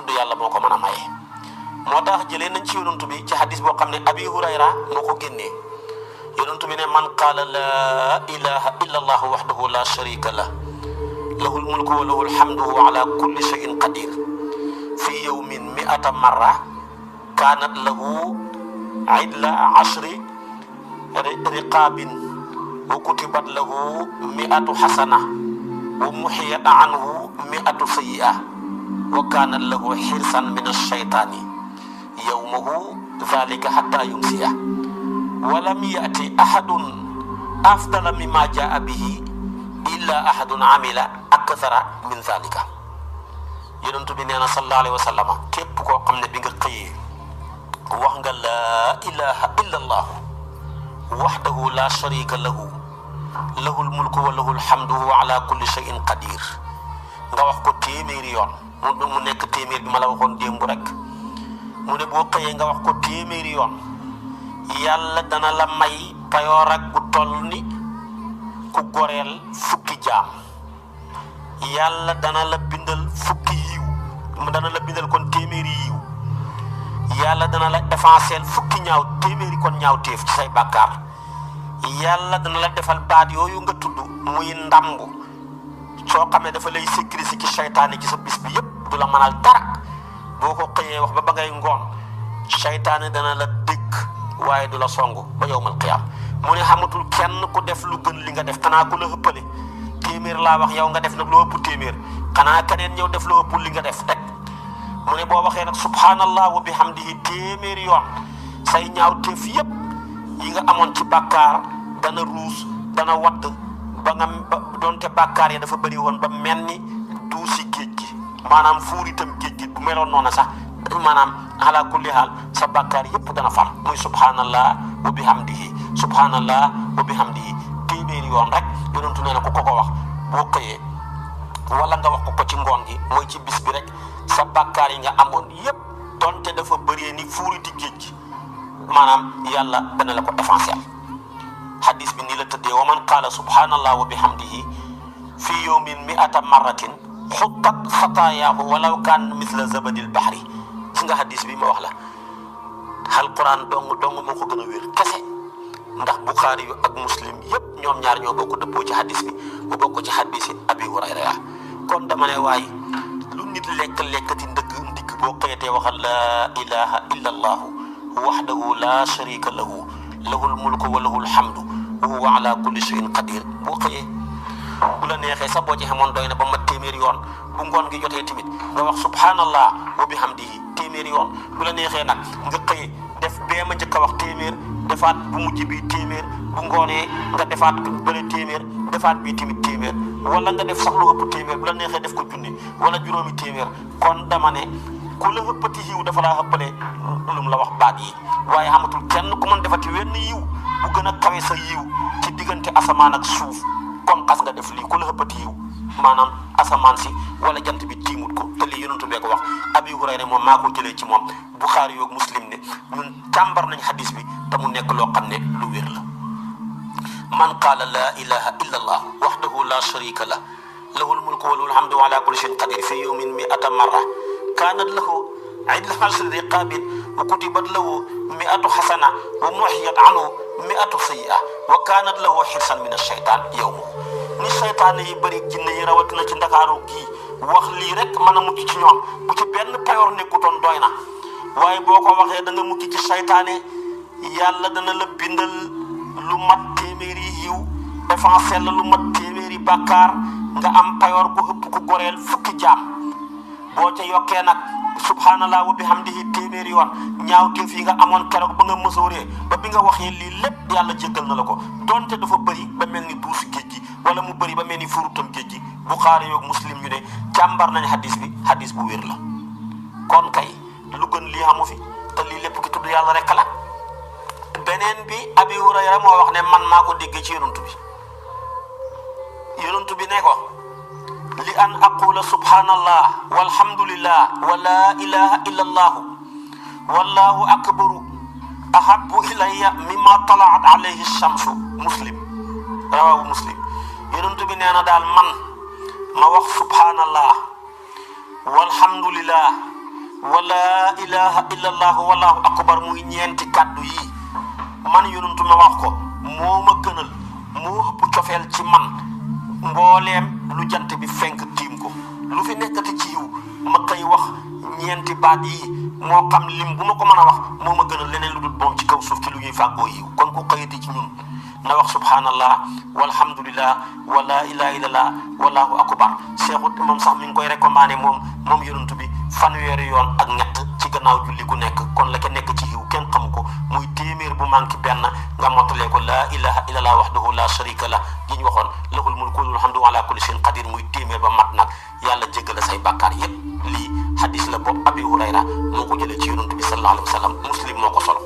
tudd yàlla moo ko mën a maye. moo tax jëlee nañ ci yonent bi ci hadis boo xam ne Abi Hurayra moo ko génnee yonent bi ne man qaala laa ilaha illa allah wahdahu la sharika lah lahul mulku wa lahul hamdu wa ala kulli shay'in qadir fi yawmin 100 marra kaanat lahu idla 10 riqaabin wa kutibat lahu 100 hasana wa muhiyat anhu 100 sayyi'a wa kaanat lahu hirsan min ash-shaytaani yawmahu dhalika hatta yumsiya wa lam ya'ti ahadun afdala mimma jaa'a bihi illa ahadun amila akthara min dhalika. yonent bi nee na sallallahu alayhi wa sallam képp koo xam ne bi nga xëyee wax nga laa ilaha illa allah wahdahu la sharika lahu lahul mulku wa lahul hamdu wa ala kulli shay'in qadir nga wax ko téeméeri yoon mu nekk téeméer bi ma la waxoon démb rek mu ne boo xëyee nga wax ko téeméeri yoon yàlla dana la may payoor ak bu toll ni ku goreel fukki jaam yàlla dana la bindal fukki yiw dana la bindal kon téeméeri yiw yàlla dana la effacer fukki ñaaw téeméeri kon ñaaw téef ci say bàkkaar yàlla dana la defal baat yooyu nga tudd muy ndàmb soo xamee dafa lay sécuriser ci seytaane ci sa bis bi yëpp du la mënal dara boo ko xëyee wax ba ngay ngoon seytaane dana la dégg waaye du la songu ba yawmal qiyaam mu ne xamatul kenn ku def lu gën li nga def xanaa ku la ëppale téeméer laa wax yow nga def nag lu ëpp téeméer xanaa keneen ñëw def lu ëpp li nga def rek mu ne boo waxee nag subhanallah wa bihamdihi téeméeri yoon say ñaaw téef yëpp yi nga amoon ci bàkkaar dana ruus dana wadd ba nga doonte bàkkaar yi dafa bëri woon ba mel ni duusi géej gi maanaam fuuritam géej gi bu meloon noonu sax maanaam ala kulli haal sa bàkkaar yëpp dana far muy subhanallah wa bihamdihi subhanallah wa bihamdihi téeméeri yoon rek yonentu nee na ku ko wax boo xëyee wala nga wax ko ci ngoon gi mooy ci bis bi rek sa bàkkaar yi nga amoon yëpp donte dafa bëree ni fuuriti géej gi maanaam yàlla dana la ko effacer. hadis bi nii la tëddee wa man qaala subhanallah wa bihamdihi fi yawmin 100 marratin xuttat xataayaahu walaw kaan misla zabadil bahri. gis nga hadis bi ma wax la alquran dong moo ko gën a wér kese ndax Buxaari yu ak Muslim yëpp ñoom ñaar ñoo bokk dëppoo ci hadis bi mu bokk ci hadisi Abi Hurayra kon dama ne waaye lu nit lekkati ndigg boo xëyatee waxal laa ilaha illa allahu wahdahu la sharika lahu lahul mulku wa lahul hamdu wa huwa ala kulli shay'in qadir boo xëyee bu la neexee sax boo ci xamoon doy na ba mat téeméeri yoon bu ngoon gi jotee tamit nga wax subhanallah wa bihamdihi téeméeri yoon bu la neexee nag nga xëyee def bee ma njëkk a wax téeméer defaat bu mujj bi téeméer bu ngoonee nga defaat bële téeméer defaat bii tamit téeméer wala nga def sax lu ëpp téeméer bu la neexee def ko junni wala juróomi téeméer kon dama ne ku la ëppati yiw dafa laa ëppale lu mu la wax baat yi waaye xamatul kenn ku mën defati wenn yiw bu gën a kawe sa yiw ci diggante asamaan ak suuf kon xas nga def lii ku la ëppati yiw maanaam asamaan si wala jant bi tiimut ko te lii yonentu bee ko wax Abi Hurayra moom maa ko jëlee ci moom Buxaari yoog Muslim ne ñun càmbar nañ hadis bi te mu nekk loo xam ne lu wér la. man qaala laa ilaha illa allah wahdahu la sharika lah lahul mulku wa lahul hamdu wa ala kulli shay'in qadir fi yawmin 100 marra kaanat lahu idla 10 riqaabin wa kutibat lahu 100 hasana wa muhiyat anhu 100 sayyi'a wa kaanat lahu hirsan min ash-shaytaan yawma ni seytaane yi bëri jinne yi rawatina ci ndakaaru gii wax lii rek mën a mucc ci ñoom bu ci benn payoor nekkutoon doy na waaye boo ko waxee da nga mucc ci seytaane yàlla dana la bindal lu mat téeméeri yiw effacer la lu mat téeméeri bàkkaar nga am payoor bu ëpp ku goreel fukki jaam boo ca yokkee nag subhanallah wa bihamdihi téeméeri yoon ñaawteef yi nga amoon keroog ba nga mësooree ba bi nga waxee lii lépp yàlla jéggal na la ko donte dafa bëri ba mel ni duusi géej gi wala mu bëri ba mel ni furutam géej gi Buxaari yoog Muslim ñu ne càmbar nañ hadis bi hadis bu wér la kon kay lu gën lii amu fi te lii lépp ki tudd yàlla rek la. beneen bi Abi Hurayra moo wax ne man maa ko déggee ci yonent bi ne ko li an aqula subhanallah walhamdulillah wa la ilaha illa allah wallahu akbaru ahabbu ilayya mimma talaat alayhi shamsu Muslim rawahu Muslim yonent bi nee na daal man ma wax subhanallah walhamdulillah wala ilaha illallah wallahu akbar muy ñeenti kàddu yi man yonentu ma wax ko moo ma gënal moo ëpp cofeel ci man mbooleem lu jant bi fenk tiim ko lu fi nekkati ci yiw ma koy wax ñeenti baat yi moo xam lim bu ma ko mën a wax moo ma gënal leneen lu dul moom ci kaw suuf ci lu ñuy fàggoo yiw kon ku xëyati ci ñun na wax subhanallah walhamdulillah wala ilaha illallah wallahu akbar seexut moom sax mi ngi koy recommandé moom yonent bi fanweeri yoon ak ñett ci gannaaw julli gu nekk kon la ca nekk ci yiw kenn xamu ko muy téeméer bu manqué benn nga mottalee ko la ilaha illallah wahdahu la sharika lah gi ñu waxoon lahul mulku wal hamdu ala kulli shay'in qadir muy téeméer ba mat nag yàlla jéggal say bàkkaar yépp lii hadis la boobu Abi Hurayra moo ko jëlee ci yonent bi sallallahu alayhi wa sallam Muslim moo ko solo